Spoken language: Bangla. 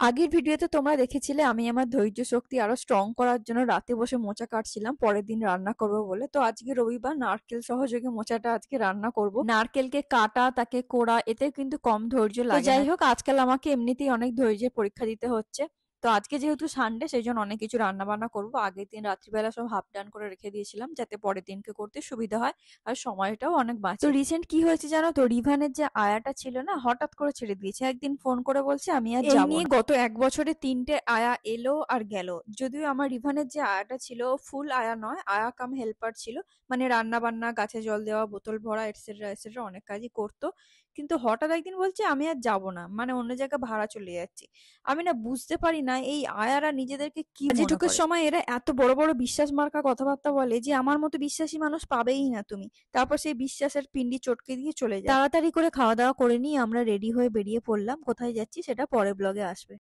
আগের ভিডিওতে তোমরা দেখেছিলে আমি আমার ধৈর্য শক্তি আরো স্ট্রং করার জন্য রাতে বসে মোচা কাটছিলাম পরের দিন রান্না করব বলে। তো আজকে রবিবার, নারকেল সহযোগে মোচাটা আজকে রান্না করব। নারকেলকে কাটা, তাকে কোড়া, এতে কিন্তু কম ধৈর্য লাগে না। যাই হোক, আজকাল আমাকে এমনিতেই অনেক ধৈর্যের পরীক্ষা দিতে হচ্ছে। তো আজকে যেহেতু সানডে, সেই জন্য অনেক কিছু রান্না বান্না করবো। আগের দিন রাত্রিবেলা সব হাফ ডান করে রেখে দিয়েছিলাম, যাতে পরের দিনকে করতে সুবিধা হয় আর সময়টাও অনেক বাঁচে। তো রিসেন্ট কি হয়েছে জানো তো, রিভানের যে আয়াটা ছিল না, হঠাৎ করে ছেড়ে দিয়েছে। একদিন ফোন করে বলছে আমি আর এই যাবো নিয়ে না। গত ১ বছরে ৩টে আয়া এলো আর গেল। যদিও আমার রিভানের যে আয়াটা ছিল ফুল আয়া নয়, আয়া কাম হেল্পার ছিল। মানে রান্না বান্না, গাছে জল দেওয়া, বোতল ভরা, এটসেট্রা এটসেট্রা অনেক কাজই করতো। কিন্তু হঠাৎ একদিন বলছে আমি আর যাবো না, মানে অন্য জায়গায় ভাড়া চলে যাচ্ছি। আমি না বুঝতে পারি না এই আয়ারা নিজেদেরকে কি মনে যেটুকুর করে। সময় এরা এত বড় বড় বিশ্বাস মার্কা কথাবার্তা বলে যে আমার মতো বিশ্বাসী মানুষ পাবেই না তুমি। তারপর সেই বিশ্বাসের পিন্ডি চটকে দিয়ে চলে যায়। তাড়াতাড়ি করে খাওয়া দাওয়া করে নিয়ে আমরা রেডি হয়ে বেরিয়ে পড়লাম। কোথায় যাচ্ছি সেটা পরের ব্লগে আসবে।